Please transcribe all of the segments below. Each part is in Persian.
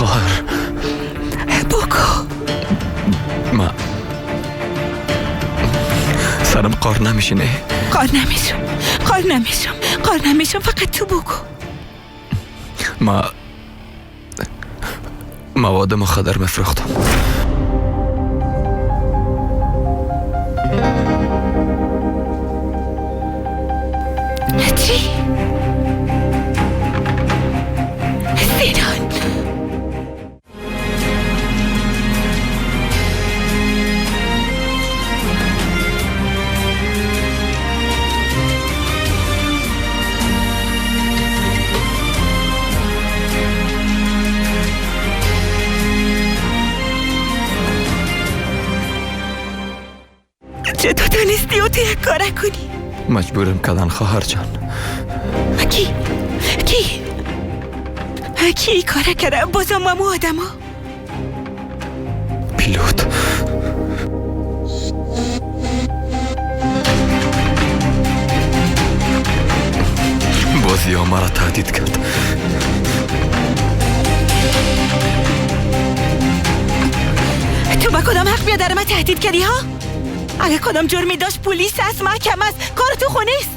خواهر بگو. ما سرم قار نمیشینه. قار نمیشم فقط تو بگو. ما مواد مخدر مفروختم. چی؟ سینان چطور تونستی او تو یک کاره کنی؟ مجبورم کردن خواهر جان. کی کاره کرده؟ بازم مامو آدم ها؟ پیلوت. بازی ها مرا تهدید کرد. تو با کدام حق بیادر ما تهدید کردی ها؟ اگه کدام جرمی داشت پلیس هست، محکمه است، کار تو خونه است.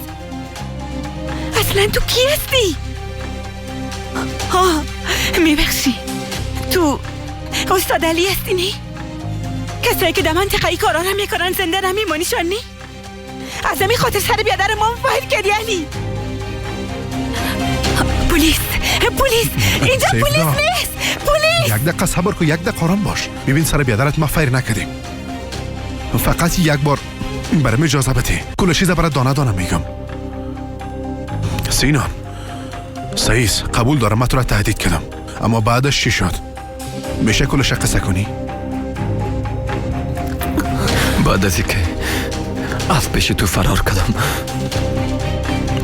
اصلا تو کی هستی؟ میبخشی تو استاد علی هستی نی؟ کسایی که در منطقه ای کارا را میکنن زنده نمیمانی شان نی؟ از همین خاطر سر بیادر ما فایر کردی علی. پلیس اینجا پلیس نیست. پلیس. یک دقیقه صبر کن، یک دقیقه آرام باش. ببین سر بیادرت ما فایر نکردیم، فقط یک بار برام اجازه بده. کل چیز برات دانه دانه میگم. سینان سعیس قبول دارم من تو را تهدید کردم، اما بعدش چی شد؟ میشه کلش قصه کنی؟ بعد از اینکه از پیش تو فرار کردم،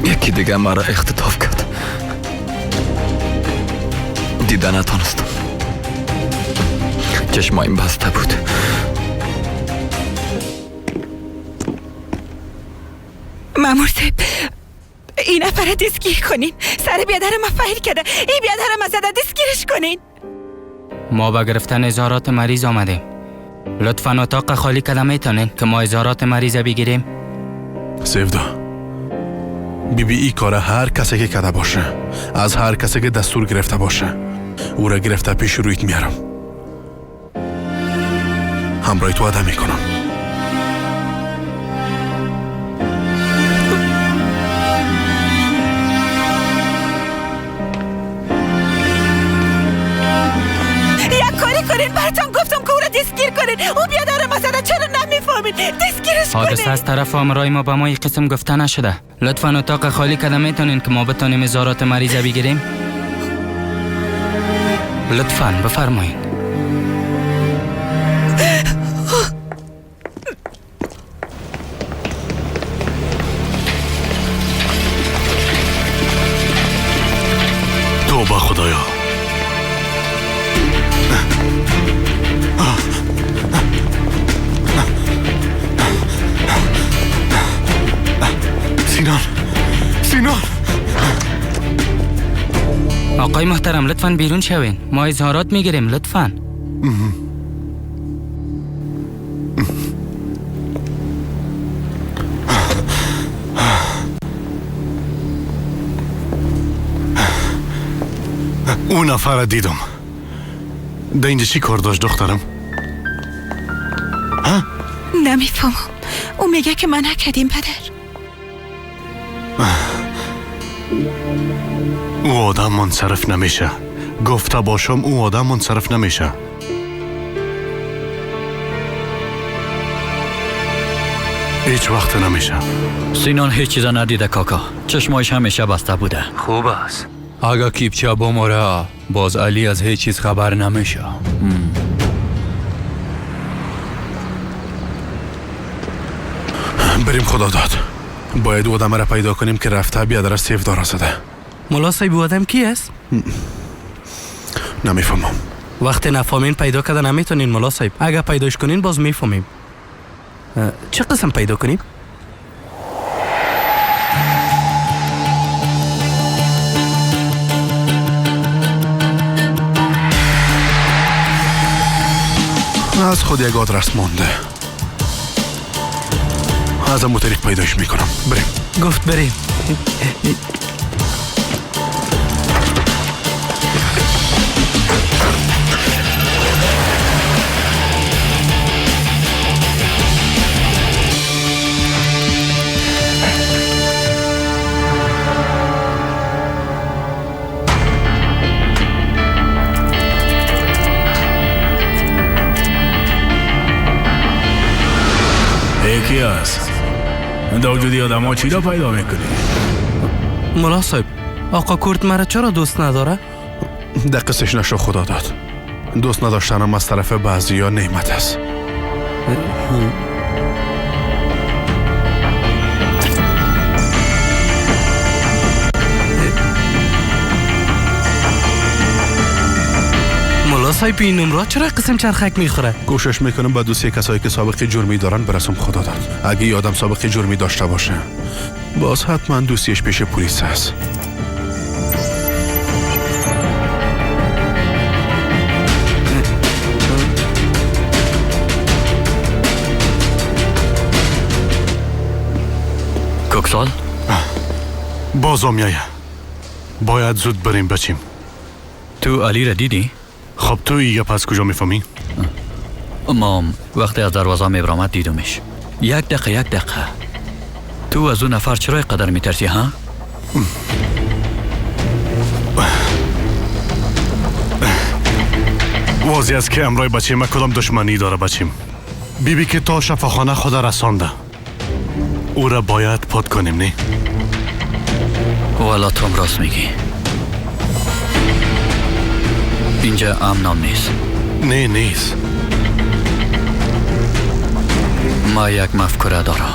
یکی دیگه مرا اختطاف کرد. دیده نتانستم، چشمایم بسته بود. مامور صاحب این نفر دستگیر کنین. سر بیادر ما فایر کرده. این بیادر ما زده، دستگیرش کنین. ما به گرفتن اظهارات مریض آمدیم. لطفاً اتاق خالی کده میتونین که ما اظهارات مریض بگیریم؟ سیفدا بی ای کار هر کسی که کده باشه، از هر کسی که دستور گرفته باشه، او را گرفته پیش رویت میارم. همراه تو آدم میکنم. براتون گفتم که او را دستگیر کنین. او بیادر ما زده، چرا نمیفهمین؟ دستگیرش کنین. حادثه از طرف آمرای ما به ما یک قسم گفته نشده. لطفاً اتاق خالی کده میتونین که ما بتونیم اظهارات مریض بگیریم؟ لطفاً بفرمایین. توبه خدایا. سینان آقای محترم لطفاً بیرون شوین. ما اظهارات میگیریم. لطفاً. اون نفر دیدم. ده اینجا چی کار داشت دخترم؟ نمیفهمم. او میگه که من نکردیم پدر. او آدم منصرف نمیشه. گفته باشم او آدم منصرف نمیشه. هیچ وقت نمیشه. سینان هیچ چیزا ندیده کاکا. چشمایش همیشه بسته بوده. خوب است. اگه کیپچه بموره باز علی از هیچ چیز خبر نمیشه. بریم خدا داد. باید او آدم را پیدا کنیم که رفته بیادر سیف داره زده. ملا صاحب او آدم کی است؟ نمیفهمم. وقتی نفهمین پیدا کردن نمیتونین ملا صاحب. اگه پیداش کنین باز میفهمیم. چه قسم پیدا کنیم؟ از خود یک آدرس مونده. از امو طریق پیداش میکنم. بریم. گفت بریم. یکی هست در وجودی آدم ها چی را پیدا میکنی؟ ملا صاحب، آقا کرد مرا چرا دوست نداره؟ دقیقش نشو خدا داد. دوست نداشتنم از طرف بعضی ها نعمت است. ملا صاحب این نمرات چرا قسم چرخک میخوره؟ کوشش میکنم به دوستی کسایی که سابقه جرمی دارن برسم خدا داد. اگه یه آدم سابقه جرمی داشته باشه باز حتما دوستیش پیش پلیس هست. کوکسال باز میایه. باید زود بریم بچیم. تو علی را دیدی؟ خب تو ایگه پس کجا میفهمی؟ ما وقتی از دروازه میبرامد دیدمش. یک دقیقه تو از اون نفر چرا قدر میترسی ها؟ واضح است که امرای بچه ما کدام دشمنی داره بچیم. بیبی که تا شفاخانه خود رسانده او را باید پاد کنیم نه؟ والا تو راست میگی. اینجا امنم نیست. نه نیست. ما یک مفکوره دارم.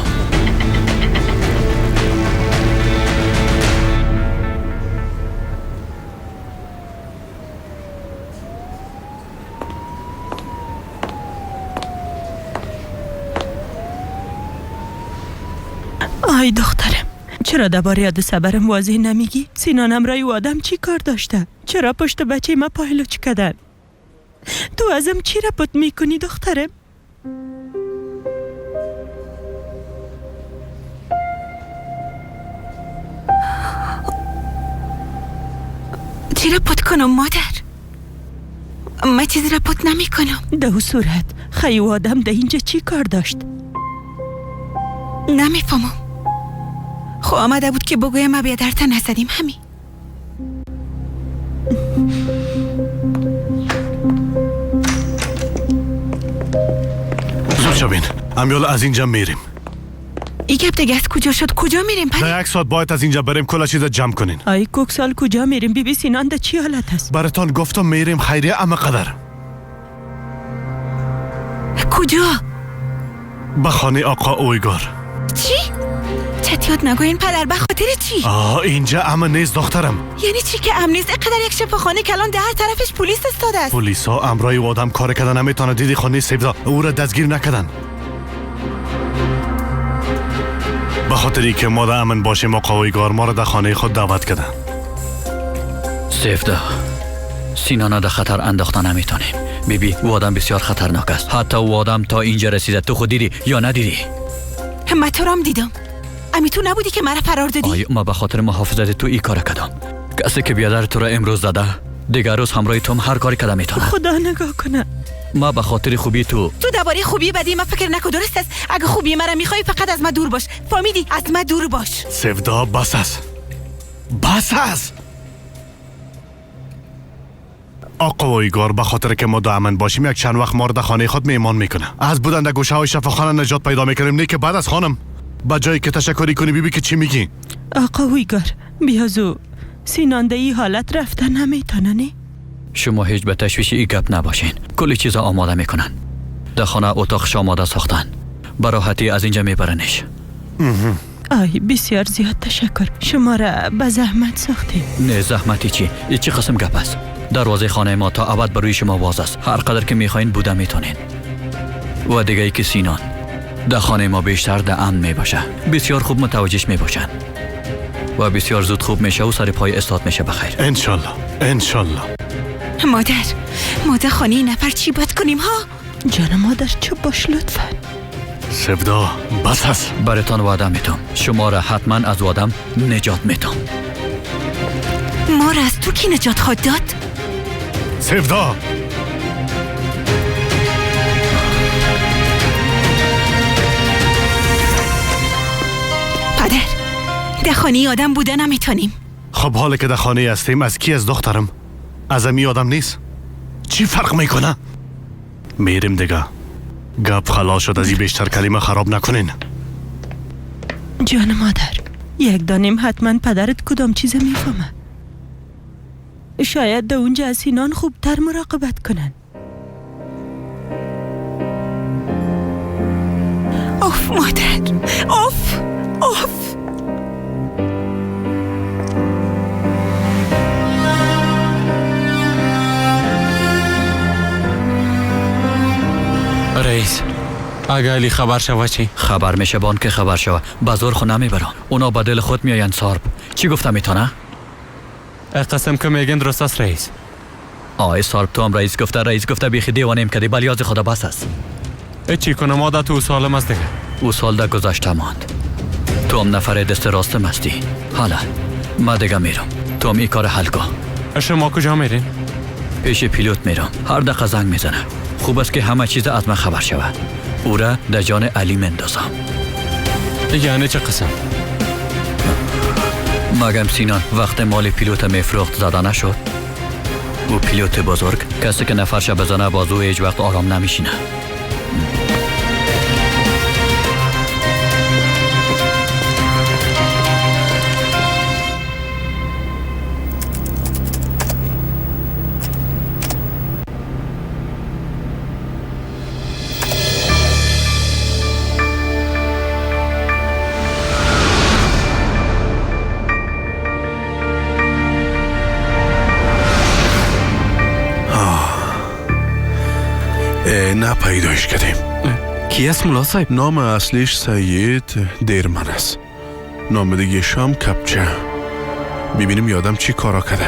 آی دخترم، چرا درباره یاد صبرم واضح نمیگی؟ سینانم رای و آدم چی کار داشته؟ چرا پشت بچه ما پایلوچ کردن؟ تو ازم چی را پت میکنی دخترم؟ چی را پت کنم مادر؟ من چیزی را پت نمی کنم. ده صورت خیلی و آدم ده اینجا چی کار داشت؟ نمیفهمم. خب آمده بود که بگویم ما بیادرتا نزدیم همین. زود شو بین. امیال از اینجا میریم. ای گپ دیگه از کجا شد؟ کجا میریم پری؟ در یک ساعت باید از اینجا بریم. کلا چیز جمع کنین. آی کوکسال کجا میریم؟ بی سینان ده چی حالت هست؟ براتان گفتم میریم خیریه اما قدر. کجا؟ به خانه آقا اویگار. چی؟ چطیات نگوین پدر به خاطر چی؟ اینجا امن نیست دخترم. یعنی چی که امن نیست؟ اقدر یک شفاخانه کلان ده هر طرفش پلیس استاده است. پلیس ها امرای و آدم کار کردن نمیتونه. دیدی خانه سیبدا او را دستگیر نکردن. به خاطری که ما در امن باشیم آقا اویگار ما را در خانه خود دعوت کردن. سیفدا سینانا در خطر انداخته نمیتونیم. بیبی او آدم بسیار خطرناک است. حتی او آدم تا اینجا رسیده. تو خود دیدی یا ندیدی؟ من تو رام دیدم. امی تو نبودی که مرا فرار دادی؟ آیا ما به خاطر محافظت تو ای کار کردم. کسی که بیادر تو را امروز زده دیگر روز همراه تو هر کاری کردم میتونه. خدا نگاه کنه. ما به خاطر خوبی تو درباره خوبی بدی ما فکر نکن. درست است؟ اگه خوبی مرا میخوای فقط از ما دور باش. فهمیدی؟ از ما دور باش. سیفدا بس است. بس است. آقا اویگار به خاطر که ما دامن باشیم یک چند وقت ما رو در خانه خود میمان میکنه. از بودن در گوشه های شفاخانه نجات پیدا میکنیم. نه که بعد از خانم با جایی که تشکری کنی بیبی که چی میگی؟ آقا اویگار بیازو سینان ده ای حالت رفتن نمیتونه نه؟ شما هیچ به تشویش ای گپ نباشین. کلی چیزا آماده میکنن. در خانه اتاقش آماده ساختن. براحتی از اینجا میبرنش. آی بسیار زیاد تشکر. شما را به زحمت ساختیم. نه زحمتی چی؟ ای چی قسم گپ است؟ دروازه خانه ما تا ابد بروی شما باز است. هر قدر که میخواین بوده میتونین. و دیگه ای که سینان در خانه ما بیشتر در امن میباشه. بسیار خوب متوجهش میباشن و بسیار زود خوب میشه و سر پای استاد میشه. بخیر انشالله. انشالله. مادر خانه این نفر چی باید کنیم ها؟ جان مادر چه باش لطفا. سفدا بس است. براتان وعده میتم شما را حتما از وادم نجات میتم. ما را از تو کی نجات خود داد؟ سفدا پدر در خانه آدم بوده نمیتونیم. خب حالا که در خانه هستیم از کی؟ از دخترم؟ از امی آدم نیست؟ چی فرق میکنه؟ میریم دیگه. گپ خلاص شد، از این بیشتر کلمه خراب نکنین. جان مادر یک دانیم حتما پدرت کدام چیز میفهمه. شاید در اونجا از سینان خوبتر مراقبت کنن. اوف مادر، اوف اوف. رئیس اگه علی خبر شوه چی؟ خبر میشه بان که خبر شوه بازار خو نمیبرن. اونا با دل خود میاین سارب. چی گفته میتونه؟ قسم که میگن درست است رئیس. آی سارب تو هم رئیس گفته بیخی دیوانیم کردی بلیاز خدا بس است. چی کنم عادت او سالم است دیگه. او سال ده گذشته ماند. تو هم نفر دست راستم هستی. حالا ما دیگه میرم. تو هم ای کار حل کن. شما کجا میرین؟ پیش پیلوت میرم. هر دقیقه زنگ میزنه. خوب است که همه چیز از من خبر شوه. او را در جان علی مندازم. یعنی چه قسم؟ مگم سینان وقت مال پیلوت میفروخت زده نشد؟ او پیلوت بزرگ کسی که نفرش بزنه بازو هیچ وقت آرام نمیشینه. نه پیدایش کردیم. کی است ملا صاحب؟ نام اصلیش سید دیرمن است. نام دیگه شام کپچه. ببینیم یادم چی کارا کرده.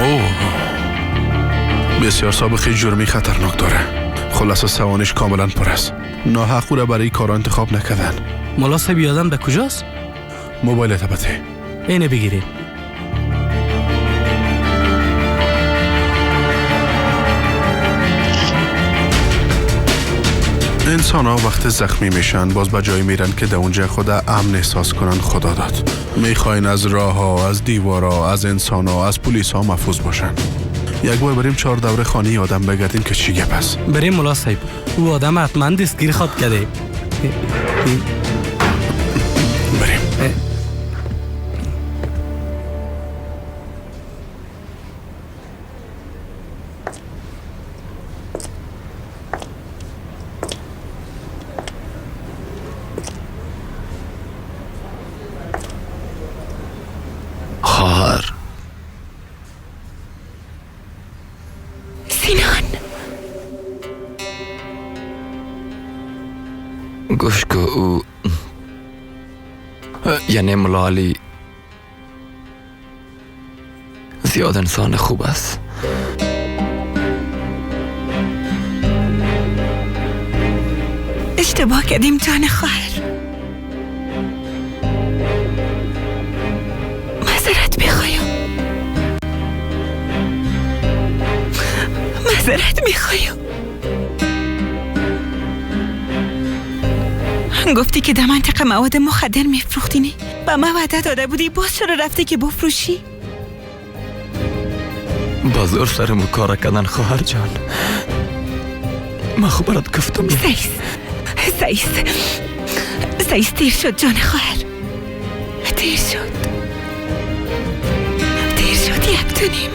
اوه بسیار سابقه جرمی خطرناک داره. خلاصه سوانش کاملا پر است. ناحق او را برای کارا انتخاب نکردن. ملا صاحب یادم به کجاست؟ موبایل تبته اینه بگیرید. انسان ها وقت زخمی میشن باز به جایی میرن که در اونجا خود امن احساس کنن. خدا داد میخواین از راه ها، از دیوارا، از انسان ها، از پلیس ها محفوظ باشن. یک بار بریم 4 دوره خانه آدم بگردیم که چی گپ است. بریم ملا صاحب. او آدم حتما دستگیر خود کرده. بریم. خواهر سینان گوش که او یعنی ملا علی زیاد انسان خوب است. اشتباه کردیم جان خواهر. معذرت میخوایم. گفتی که در منطقه مواد مخدر میفروختینی. با ما وعده داده بودی باز چرا رفتی که بفروشی؟ بازور سرمو کار کردن خواهر جان. من خوب برات گفتم. سیس دیر شد جان خواهر. دیر شد یک دونیم.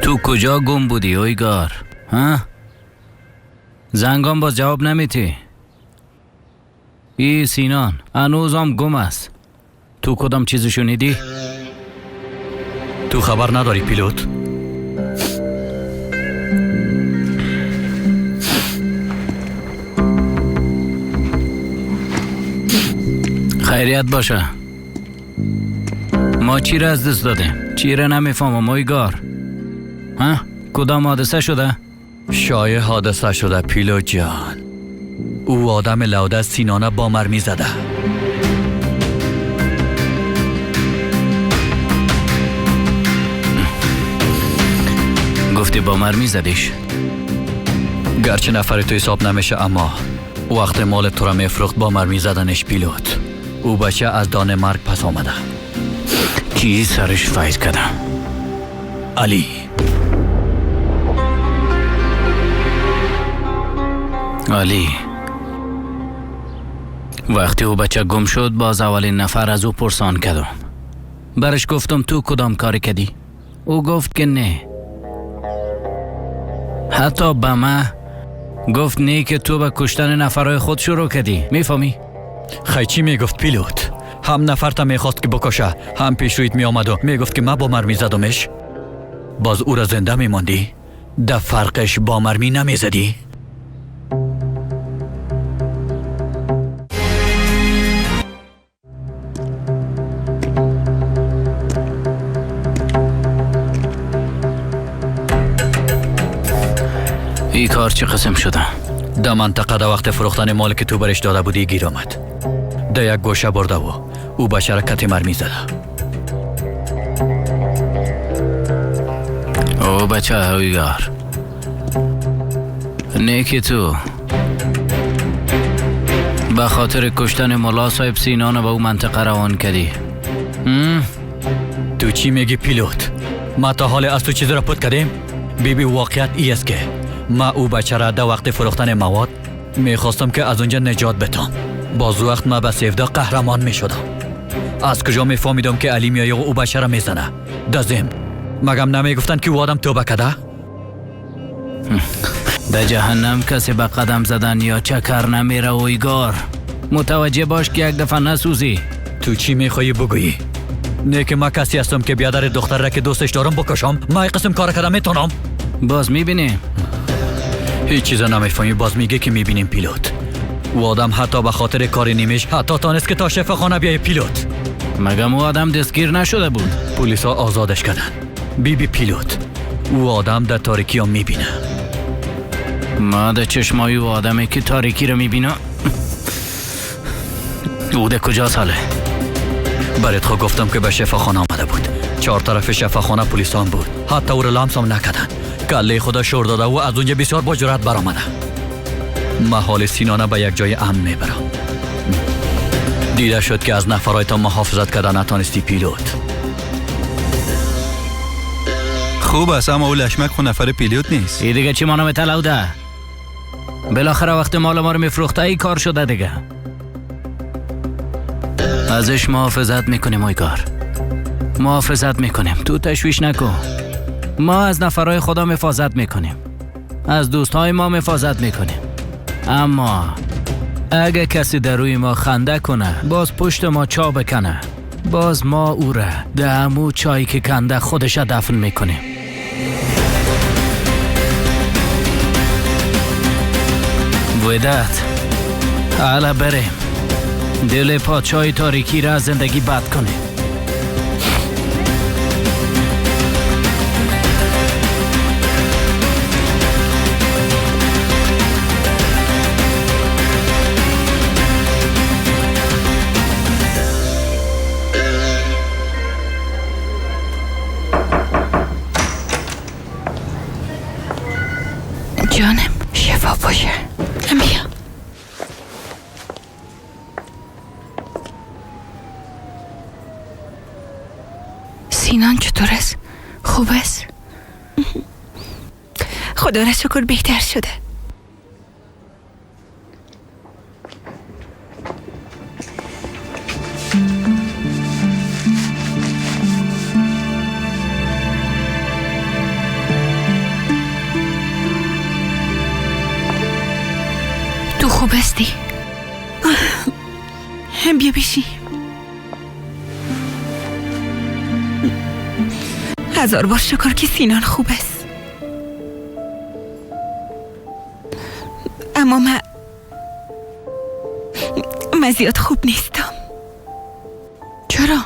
تو کجا گم بودی اویگار؟ ها؟ زنگام باز جواب نمیتی؟ ای سینان هنوزم گم است. تو کدام چیزو شنیدی؟ تو خبر نداری پیلوت؟ خیریت باشه. ما چی را از دست دادیم؟ چی را نمیفهمم ایگار؟ ها؟ کدام حادثه شده؟ شایع حادثه شده پیلوت جان. او آدم لوده سینانه با مرمی زده. گفتی با مرمی زدیش؟ گرچه نفر تو حساب نمیشه اما وقت مال تو را میفروخت با مرمی زدنش پیلوت. او بچه از دان مرگ پس آمده. کی سرش فایز کرده؟ علی. علی وقتی او بچه گم شد باز اولین نفر از او پرسان کردم. برش گفتم تو کدام کاری کردی؟ او گفت که نه. حتی به من گفت نه که تو به کشتن نفرهای خود شروع کردی. میفهمی؟ خیلی چی میگفت پیلوت؟ هم نفر تا میخواست که بکشه، هم پیش رویت میآمد و میگفت که من با مرمی زدمش. باز او را زنده میماندی؟ ده فرقش با مرمی نمیزدی؟ این کار چه قسم شده؟ در منطقه در وقت فروختن مال که تو برش داده بودی گیر آمد. در یک گوشه برده و او به شرکت مرمی زده. او بچه هویگار نیکی تو به خاطر کشتن ملا صاحب سینان به او منطقه روان کردی. تو چی میگی پیلوت؟ ما تا حال از تو چیز را پد کردیم؟ بیبی واقعیت ای است که ما او بچه را در وقت فروختن مواد میخواستم که از اونجا نجات بتم. باز وقت ما به سیفده قهرمان میشدم. از کجا میفهمیدم که علی میایی و او بچه را میزنه؟ دازیم مگم نمیگفتن که او آدم توبه کده؟ به جهنم کسی به قدم زدن یا چکر نمیره اویگار. متوجه باش که یک دفعه نسوزی. تو چی میخوایی بگویی؟ نه که ما کسی هستم که بیادر دختر را که دوستش دارم بکشم؟ ما ای قسم کار کردم میتونم؟ باز میبینیم هیچ چیزا نمیفهمی. باز میگه که میبینیم پیلوت. و آدم حتی به خاطر کار نیمش حتی تانست که تا شفا خانه بیای پیلوت. مگم او آدم دستگیر نشده بود؟ پلیسا آزادش کردن. بیبی پیلوت او آدم در تاریکی هم میبینه. ما در چشمای او آدمی که تاریکی رو میبینه. او در کجا ساله؟ برات خود گفتم که به شفاخانه آمده بود. 4 طرف شفاخانه پلیسان بود. حتی او را لمس هم نکردن. کله خدا شور داده و از اونجا بسیار با جرأت برآمده. من حال سینانه به یک جای امن میبرم. دیده شد که از نفرهای تا محافظت کردن نتانستی پیلوت. خوب است اما او لشمک خود نفر پیلوت نیست. ای دیگه چی مانو متلوده؟ بالاخره وقت مال ما رو میفروخته ای کار شده دیگه. ازش محافظت میکنیم اویگار. محافظت میکنیم. تو تشویش نکن. ما از نفرهای خدا محافظت میکنیم. از دوستهای ما محافظت میکنیم. اما اگه کسی در روی ما خنده کنه باز پشت ما چا بکنه باز ما او را در همو چایی که کنده خودش دفن میکنیم. ودت حالا بریم دل پادشاه تاریکی را از زندگی بد کنیم. جانم شفا باشه. بیا. سینان چطور است؟ خوب است؟ خدا را شکر بهتر شده. تو خوب هستی؟ بیا بشی. 1000 بار شکر که سینان خوب است. اما من زیاد خوب نیستم. چرا؟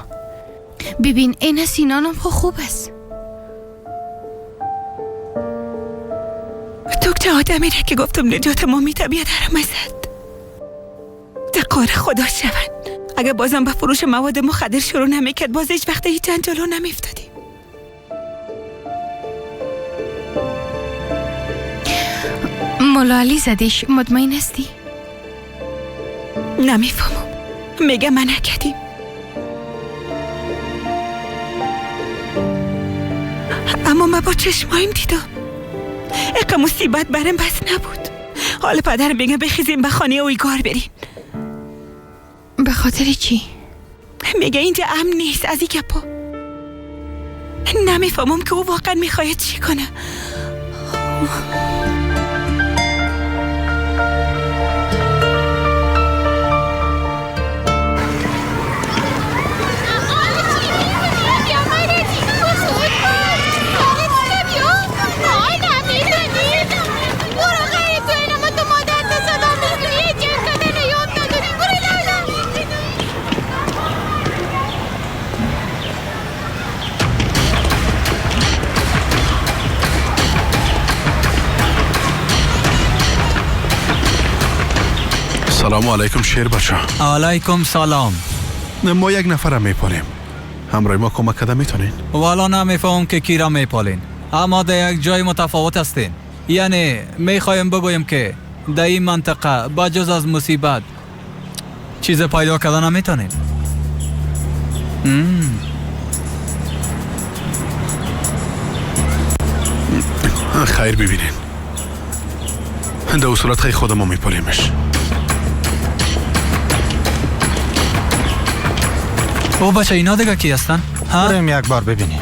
ببین این سینانم خوب است. دکتر آدمی را که گفتم نجات ما میتبیه درم ازد. دقار خدا شون. اگه بازم به فروش مواد مخدر شروع نمیکرد باز هیچ وقت هیچ جلو نمیفتادیم. مولا علی زدیش مطمئن هستی؟ نمیفهمم. میگه من نکردیم. اما من با چشمایم دیدم. اقا مصیبت برم بس نبود. حالا پدر میگه بخیزیم به خانه اویگار برین. به خاطر چی؟ میگه اینجا امن نیست از این گپا. نمیفهمم که او واقعا میخواید چی کنه. سلام علیکم شیر بچه. علیکم سلام. ما یک نفرم میپالیم. همراه ما کمک کده میتونین؟ والا نمیفهم که کی را میپالین، اما در یک جای متفاوت هستین. یعنی میخوایم بگویم که در این منطقه بجز از مصیبت چیز پیدا کردن نمیتونین. خیر ببینین. در صورت خیلی خودمو میپالیمش. او بچه اینا دیگه کی هستن؟ بریم یک بار ببینیم.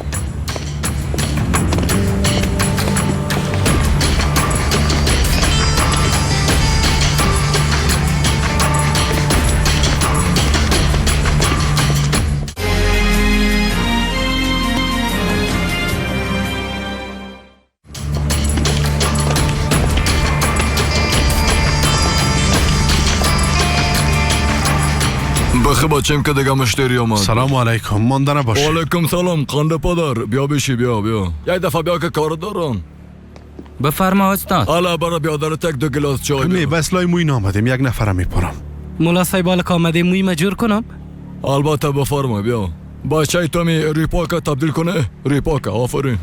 بخی بچیم که دیگه مشتری آمد. سلام علیکم. مانده نباش. علیکم سلام. قنده پدر بیا بشی بیا. یک دفعه بیا که کار دارم. بفرما استاد. حالا برا بیادر تک 2 گلاس چای نه بس لای موی نامدیم. یک نفرم میپارم. مولا صاحب حالا که آمده موی مجور کنم؟ البته بفرما بیا. بچه تو می ریپاکه تبدیل کنه. ریپاکه آفرین.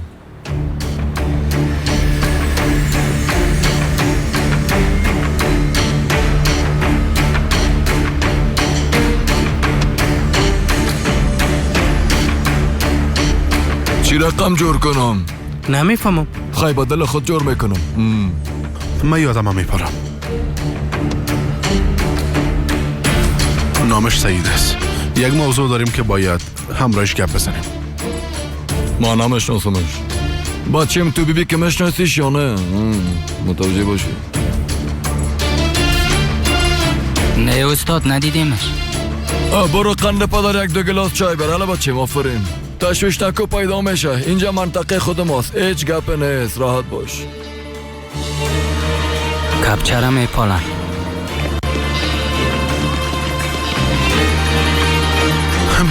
چی رقم جور کنم؟ نمیفهمم. خیلی با دل خود جور میکنم. من یادم هم میپارم. نامش سعید است. یک موضوع داریم که باید همراهش گپ بزنیم. ما نمیشناسمش. بچیم تو بیبی که میشناسیش یا نه؟ متوجه باشی. نه استاد ندیدیمش. برو قنده پدر 1-2 گلاس چای بر. حالا بچیم آفرین. تشویش نکو پیدا میشه. اینجا منطقه خود ماست. هیچ گپ نیست. راحت باش. کپچره میپالن.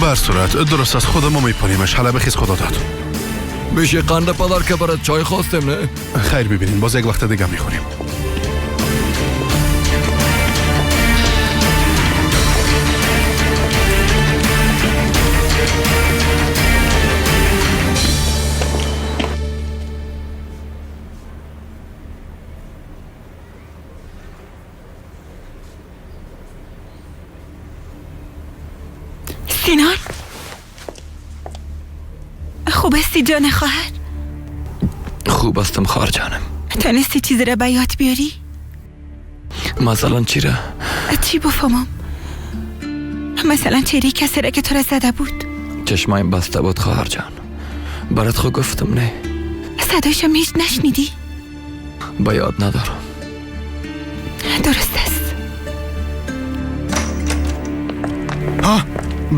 بر صورت درست از خودمو میپالیمش. حالا بخیز خدا داد. بیشی قنده پدر که برات چای خواستیم نه؟ خیر ببینین باز یک وقت دیگه میخوریم. سینان خوب استی جان خواهر؟ خوب استم خواهر جانم. تانستی چیزی را به یاد بیاری؟ مثلا چی را؟ چی بفهمم؟ مثلا چهره کسی را که تو را زده بود؟ چشمایم بسته بود خواهر جان. برات خود گفتم نه. صدایشم هیچ نشنیدی؟ به یاد ندارم. درست است.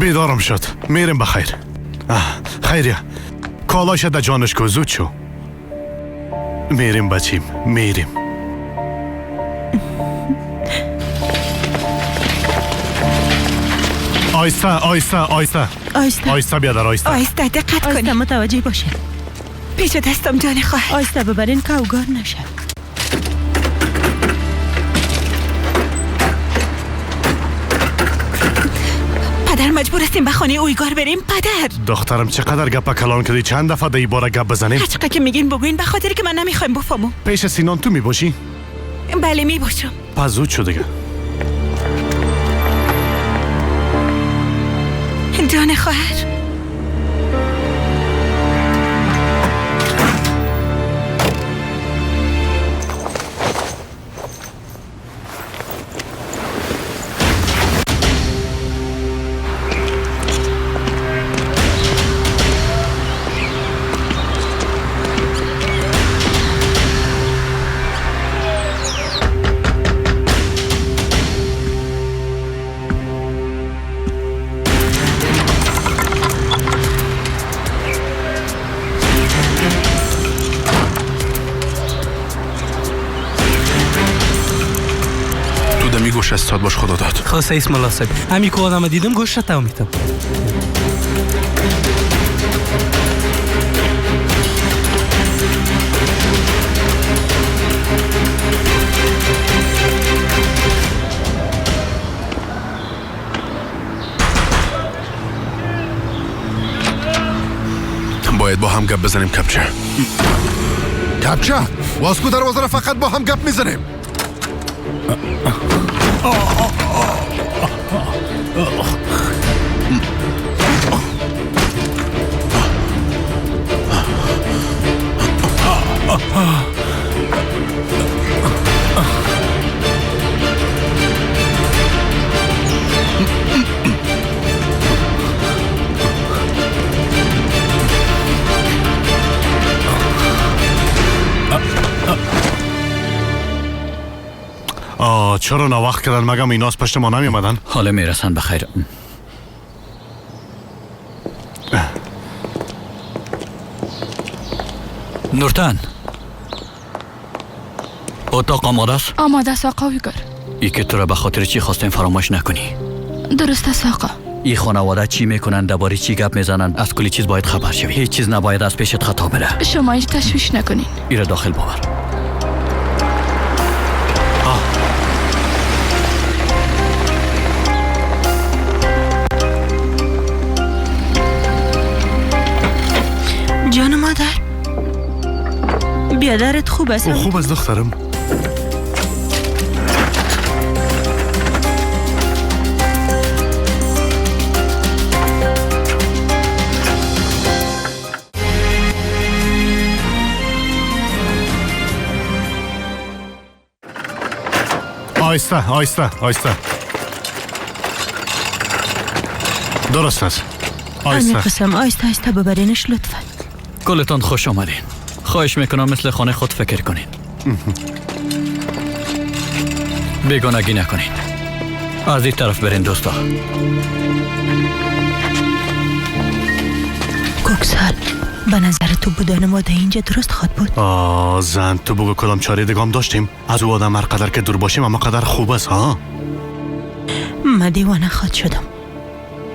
بیدارم شد. میریم بخیر. خیریه. کالاش در جانش کو. زود شو. میریم بچیم، میریم. آیسته آیسته آیسته آیسته آیسته بیادر آیسته. آیسته دقت کنی. متوجه باشین. پیش دستم جان خواهر. آیسته ببرین که اوگار نشه. پدر مجبور هستیم به خانه اویگار بریم. پدر دخترم چقدر گپ کلان کردی؟ چند دفعه در این باره گپ بزنیم؟ هر چقدر که میگین بگوین، به خاطر که من نمیخوایم بفهمم. پیش سینان تو میباشی؟ بله میباشم. پس زود شو دیگه. جان خواهر. گوش استاد باش خدا داد. خاصه اسم الله صاحب. همین که آدم دیدم گوش تا میتم. باید با هم گپ بزنیم. کپچه واسکو دروازه را فقط با هم گپ میزنیم. چرا نوقت کردن؟ مگم ایناس پشت ما نمی آمدن؟ حالا میرسن بخیر. نورتن، اتاق آماده است؟ آماده است آقا اویگار. ای که تو را به خاطر چی خواستیم فراموش نکنی. درست است آقا. ای خانواده چی میکنن، درباره چی گپ میزنن، از کلی چیز باید خبر شوی. هیچ چیز نباید از پیشت خطا بره. شما هیچ تشویش نکنین. ای را داخل باور. جان مادر، بیادرت خوب است؟ خوب است دخترم. آیسته آیسته آیسته. درست است. همین قسم آیسته آیسته ببرینش لطفا. کلتان خوش آمدین. خواهش میکنم مثل خانه خود فکر کنین. بیگانگی نکنین. از این طرف برین دوستا. کوکسال، به نظر تو بودن ما در اینجا درست خواد بود؟ زن تو بگو کدام چاره دیگه هم داشتیم. از او آدم هر قدر که دور باشیم اما قدر خوب است. ها من دیوانه خواد شدم.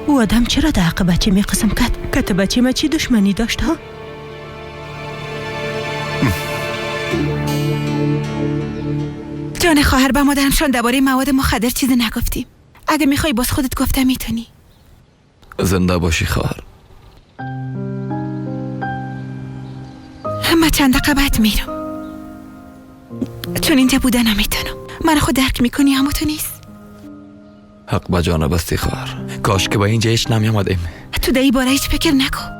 او آدم چرا در حق بچه می قسم کرد؟ که تو بچه ما چی دشمنی داشت ها؟ جان خواهر، به مادرمشان درباره مواد مخدر چیزی نگفتیم. اگه میخوای باز خودت گفته میتونی. زنده باشی خواهر. من چند دقیقه بعد میرم، چون اینجا بودن نمیتونم. من خود درک میکنی اما تو نیست. حق به جانه بستی خواهر. کاش که با اینجا هیچ نمی آمدیم. تو در این باره هیچ فکر نکن.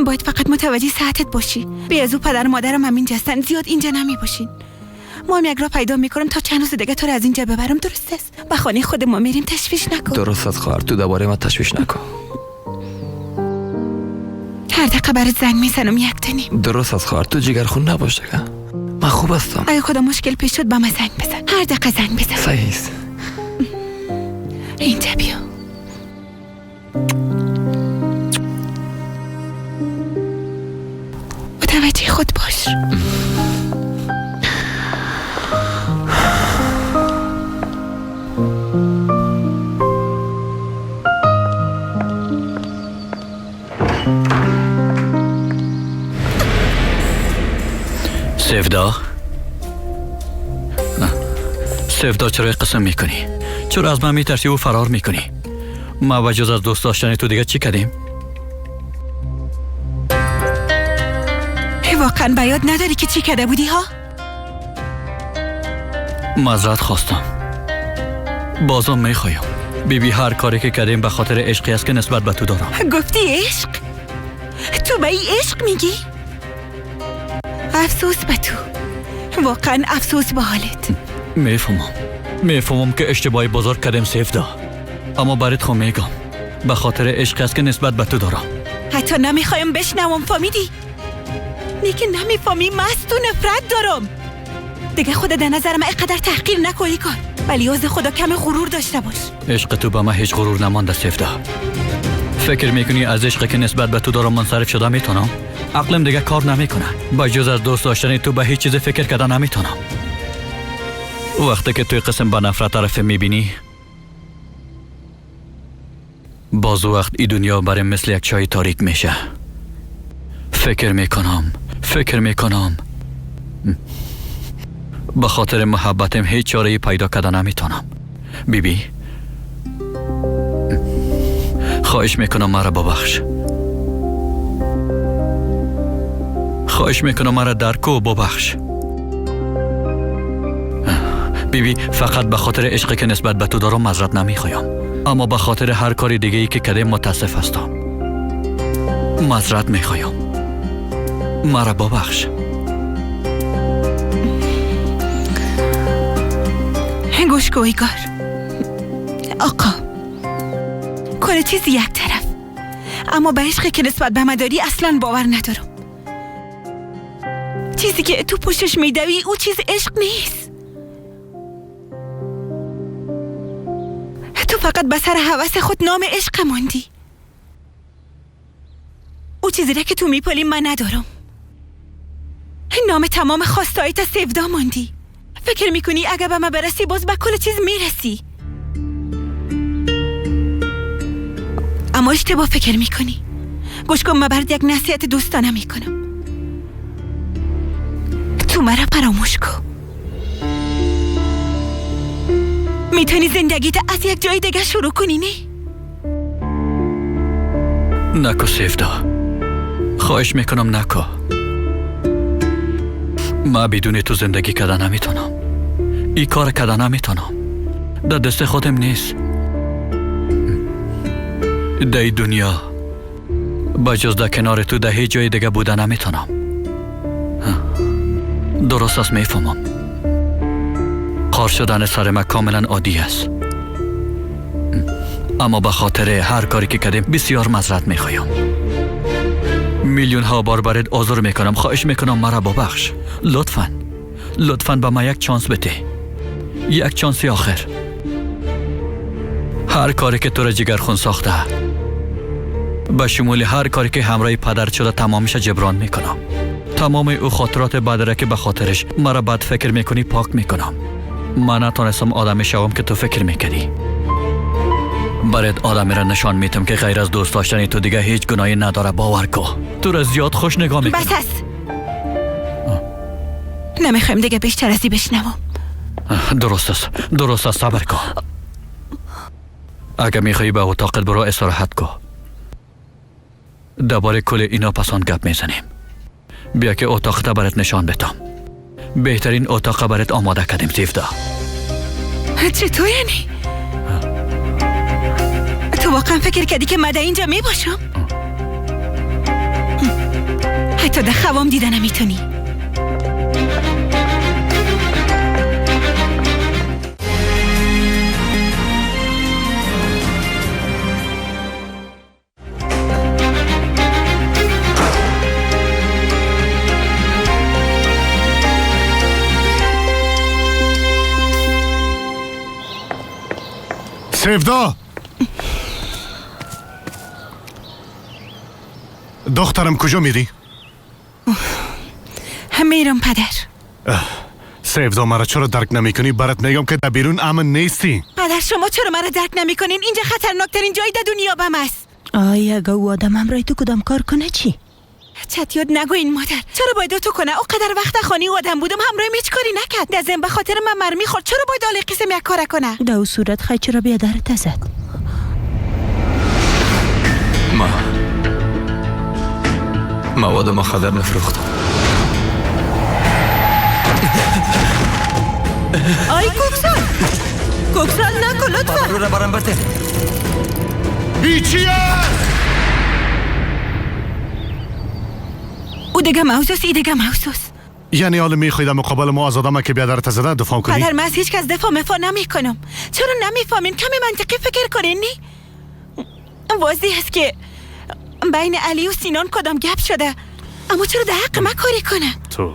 باید فقط متوجه ساعتت باشی. بی از او پدر و مادرم هم اینجا هستن. زیاد اینجا نمی باشین. ما هم یک راه پیدا میکنم تا چند روز دیگه تو رو از اینجا ببرم. درست است؟ به خانه خود ما میریم. تشویش نکن. درست است خواهر. تو درباره ما تشویش نکن. هر دقیقه برات زنگ میزنم یک تنیم. درست است خواهر. تو جگرخون نباش دیگه. من خوب هستم. اگه خدا مشکل پیش شد به من زنگ بزن. هر دقیقه زنگ بزن. صحیح است. اینجا بیا. خود باش. سفدا سفدا چرا قسم میکنی؟ چرا از من میترسی و فرار میکنی؟ ما با جز از دوست داشتن تو دیگه چی کردیم؟ واقعا به یاد نداری که چی کرده بودی ها؟ معذرت خواستم. بازم میخوایم. بیبی هر کاری که کردیم به خاطر عشقی است که نسبت به تو دارم. گفتی عشق؟ تو به این عشق میگی؟ افسوس به تو. واقعا افسوس به حالت. میفهمم که اشتباهی بزرگ کردیم سفدا، اما برات خود میگم به خاطر عشقی است که نسبت به تو دارم. حتی نمیخوایم بشنوم، فهمیدی؟ نیکه نمیفهمی، من از تو نفرت دارم. دیگه خودت در نظرم اینقدر تحقیر نکنی کن، ولی از خدا کم غرور داشته باش. عشق تو به من هیچ غرور نمانده سفدا. فکر میکنی از عشقی که نسبت به تو دارم منصرف شده میتونم؟ عقلم دیگه کار نمیکنه. با جز از دوست داشتن تو به هیچ چیز فکر کردن نمیتونم. وقتی که توی قسم به نفرت طرف میبینی، باز وقت ای دنیا برای مثل یک چای تاریک میشه. فکر میکنم به خاطر محبتم هیچ چاره‌ای پیدا کردن نمیتونم. بیبی خواهش میکنم مرا ببخش. خواهش میکنم مرا درک و ببخش. بیبی فقط به خاطر عشقی که نسبت به تو دارم معذرت نمیخوایم، اما به خاطر هر کاری دیگه ای که کردم متاسف هستم. معذرت میخوایم. مرا ببخش. گوش کو ایگار آقا، کل چیز یک طرف، اما به عشقی که نسبت به من داری اصلا باور ندارم. چیزی که تو پشتش میدوی او چیز عشق نیست. تو فقط به سر هوس خود نام عشق ماندی. او چیزی را که تو میپالی من ندارم. نام تمام خواستایت سفدا ماندی. فکر میکنی اگه به من برسی باز به کل چیز میرسی، اما اشتباه فکر میکنی. گوش کن، من برات یک نصیحت دوستانه میکنم. تو مرا فراموش کن. میتونی زندگیت از یک جای دیگه شروع کنی نه؟ نکو سفدا، خواهش میکنم نکو. ما بدون تو زندگی کردن نمیتونم. ای کار کردن نمیتونم. در دست خودم نیست. در ای دنیا بجز در کنار تو در هیچ جای دیگه بودن نمیتونم. درست است، میفهمم. خار شدن سر من کاملا عادی است، اما به خاطر هر کاری که کردیم بسیار معذرت میخوایم. میلیون ها بار برات عذر میکنم. خواهش میکنم مرا ببخش. لطفاً به من یک چانس بده. یک چانسی آخر. هر کاری که تو را جگرخون ساخته، به شمول هر کاری که همراه پدر شده، تمامش جبران میکنم. تمام او خاطرات بعد را که به خاطرش مرا بد فکر میکنی پاک میکنم. من نتونستم آدمی شوم که تو فکر میکنی. برات آدمی را نشان میتم که غیر از دوست داشتن تو دیگه هیچ گناهی نداره. باور کو. تو را زیاد خوش نگاه میکنم. بس است. نمیخوایم دیگه بیشتر ازی بشنوم. درست است. صبر کن. اگه میخوایی به اتاقت برو استراحت کن. درباره کل اینا پسان گپ میزنیم. بیا که اتاقت برات نشان بدم. بهترین اتاق برات آماده کردیم سفدا. چطور یعنی؟ تو واقعا فکر کردی که من در اینجا می باشم؟ حتی در خوام دیده نمیتونی. سفدا، دخترم کجا میری؟ میرم پدر. سیفدا مرا چرا درک نمی کنی؟ برات میگم که در بیرون امن نیستی. پدر شما چرا مرا درک نمی کنین؟ اینجا خطرناکترین جای در دنیا بم است. آیا اگه او آدم همراه تو کدام کار کنه چی؟ چت یاد نگوین مادر. چرا باید تو کنه؟ او قدر وقت خانی او آدم بودم همراه هیچ کاری نکرد. در ضمن به خاطر من مرمی خورد. چرا باید آلی قسم یک کار کنه؟ در او صورت خیلی چرا بیادرت زد؟ مواد مخدر نفروختم. آی کوکسال نکن لطفا. رو را برم بته. بیچیه! او دیگه موضوعست ای دیگه موضوعست. یعنی حالا میخوای در مقابل ما از آدم که بیادرت زده دفاع کنی؟ پدر من از هیچ کس دفاع نمی کنم. چرا نمیفهمین؟ کمی منطقی فکر کنین نی؟ واضح است که بین علی و سینان کدام گپ شده، اما چرا در حق من کاری کنه؟ تو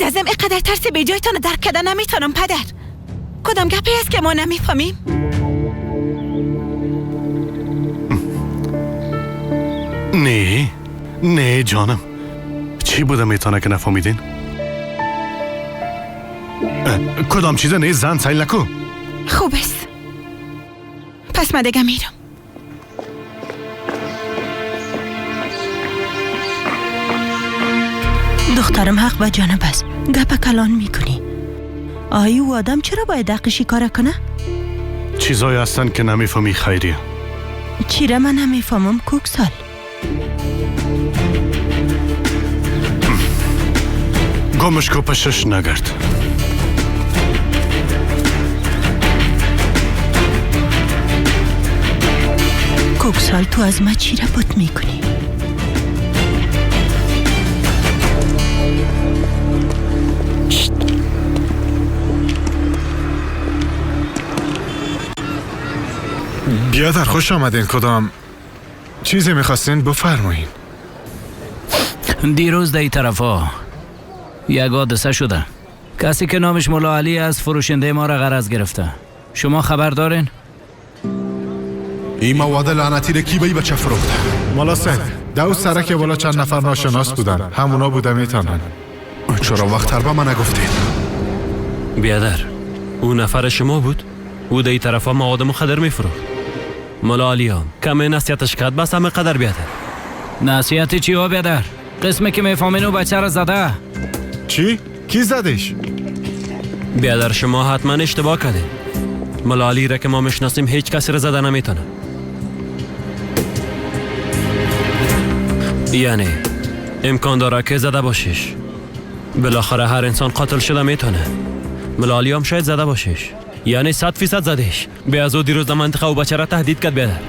دزم اینقدر ترس به جایتان درک کردن نمیتونم پدر. کدام گپی است که ما نمیفهمیم؟ نه جانم، چی بوده میتونه که نفهمیدین؟ کدام چیزه نه زن سیل نکو. خوب است، پس من دیگه میرم. دخترم حق به جانب است. گپ کلان میکنی. آیا او آدم چرا باید حقشی کار کنه؟ چیزایی هستن که نمیفهمی خیریه. چی را من نمیفهمم کوکسال؟ گمش کو پشش نگرد. کوکسال تو از ما چی را پت میکنی؟ بیادر خوش آمدین. کدام چیزی میخواستین بفرمایین. دیروز در طرفا یک حادثه شده. کسی که نامش مولا علی از فروشنده ما را غرض گرفته. شما خبر دارین؟ این مواد لعنتی را کی به بچه فروخته؟ مولا صاحب دو سرک بالا چند نفر ناشناس بودن. همونا بوده میتونن. چرا وقتر به من نگفتین؟ بیادر او نفر شما بود؟ او در طرفا مواد مخدر میفروخت. مولا علی هم کمی نصیحتش کرد بس همه قدر بیادر. نصیحتی چی ها بیادر؟ قسمی که میفهمین او بچه را زده. چی؟ کی زدش؟ بیادر شما حتما اشتباه کرده. مولا علی را که ما میشناسیم هیچ کسی را زده نمیتونه. یعنی امکان داره که زده باشیش. بالاخره هر انسان قاتل شده میتونه. مولا علی هم شاید زده باشیش. یعنی 100% زدش. به از او دیروز در منطقه و بچه را تهدید کرد بیادر.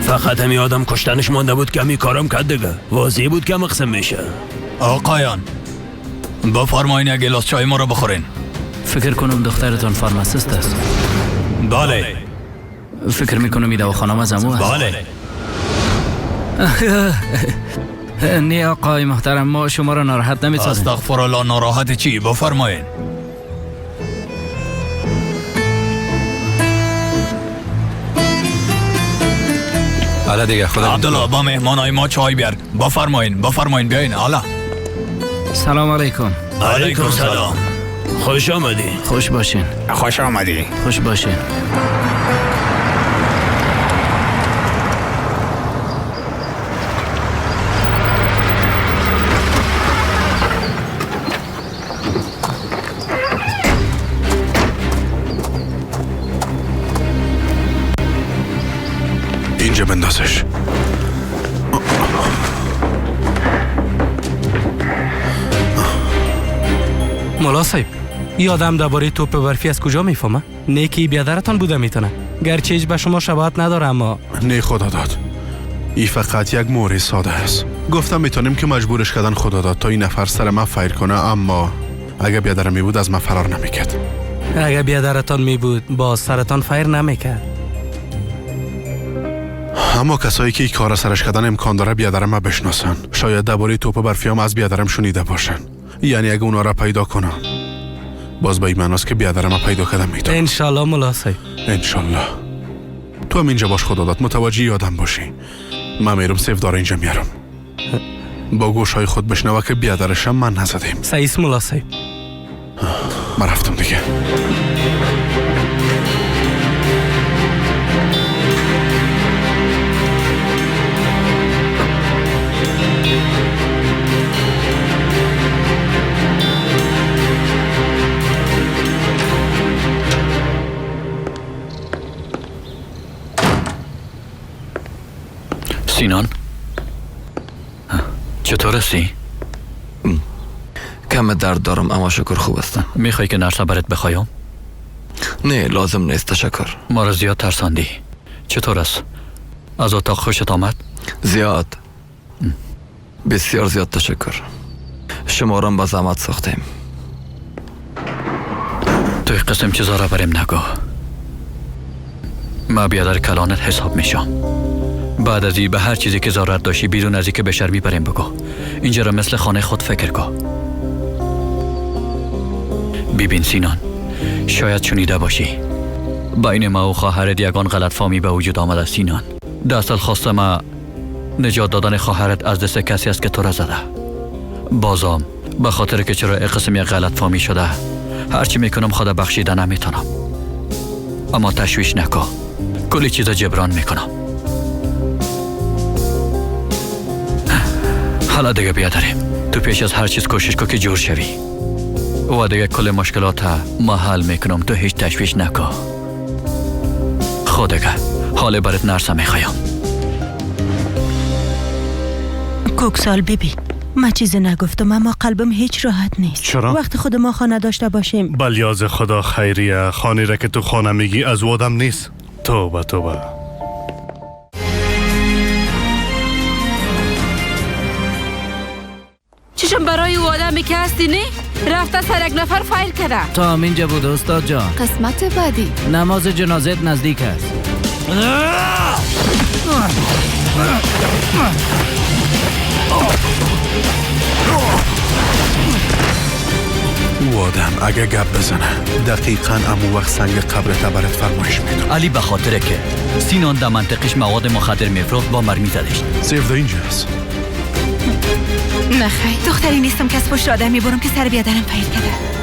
فقط همی آدم کشتنش مانده بود که همی کارم کرد دیگه. واضح بود که مقسم میشه. آقایان بفرمایین یک گلاس چای ما رو بخورین. فکر کنم دخترتان فارماسیست است. بله. فکر میکنم این دواخانه از امو است. بله. نه آقای محترم، ما شما را ناراحت نمی‌سازیم. استغفرالله، ناراحت چی؟ بفرمایین. حالا دیگه خدا عبدالله با مهمانای ما چای بیار. بفرمایین بیاین. حالا سلام علیکم. علیکم سلام. خوش آمدی. خوش باشین. خوش آمدی. خوش باشین. اینجا بندازش. مولا صاحب این آدم درباره توپ برفی از کجا میفهمه؟ نیکی بیادرتان بوده میتونه. گرچه هیچ به شما شباهت نداره اما نه خدا داد. این فقط یک مورد ساده است. گفتم میتونیم که مجبورش کردن خدا داد تا این نفر سر من فیر کنه، اما اگه بیادرم می بود از من فرار نمیکرد. اگه بیادرتان می بود با سرتان فیر نمیکرد. اما کسایی که این کار سرش کردن امکان داره بیادرم ما بشناسن. شاید درباره توپ برفیام از بیادرم شنیده باشن. یعنی اگه اونا را پیدا کنم باز به این معناست که بیادرم ما پیدا کردم میتونم. انشالله مولا صاحب. انشالله. تو هم اینجا باش خدا داد، متوجه یادم باشی. من میرم سیف داره اینجا میارم. با گوشهای خود بشنوه که بیادرشم من نزدیم. سعیس ملا صاحب. من رفتم دیگه. سینان چطور هستی؟ کم درد دارم اما شکر خوب هستم. میخوای که نرسم برات بخوایم؟ نه لازم نیست تشکر. ما را زیاد ترساندی. چطور است؟ از اتاق خوشت آمد؟ زیاد بسیار زیاد تشکر. شما را با زحمت ساختیم. توی قسم چیزا را بریم نگو. ما بیادر کلانت حساب میشم. بعد از این به هر چیزی که ضرورت داشتی بیرون از این که به شرمی بریم بگو. اینجا را مثل خانه خود فکر کن. ببین سینان، شاید شنیده باشی بین ما و خواهرت یگان غلط فهمی به وجود آمده. سینان، دستل خواسته ما نجات دادن خواهرت از دست کسی است که تو را زده. بازم به خاطر که چرا این قسم یک غلط فهمی شده هرچی میکنم خدا بخشیده نمیتونم. اما تشویش نکن، کلی چیزا جبران میکنم. حالا دیگه بیادریم. تو پیش از هر چیز کوشش کن که جور شوی و دیگه کل مشکلات ما حل میکنم. تو هیچ تشویش نکن. خودگه حال برات نرسه میخوایم. کوکسال بیبی، من چیزی نگفتم اما قلبم هیچ راحت نیست. چرا؟ وقتی خود ما خانه داشته باشیم. بلیاز خدا خیریه. خانه را که تو خانه میگی از وادم نیست. توبه توبه. چشم برای او آدمی که هستی نه؟ رفته سر یک نفر فایل کرده. تا همینجا بود استاد جان. قسمت بعدی نماز جنازت نزدیک است. او آدم اگه گپ بزنه دقیقاً امو وقت سنگ قبرت برات فرمایش میدم. علی به خاطره که سینان در منطقش مواد مخدر میفروخت با مرمی زدش. سیف در اینجاست. نخیر دختری نیستم که از پشت آدم میبرم که سر بیادرم فایل کرده.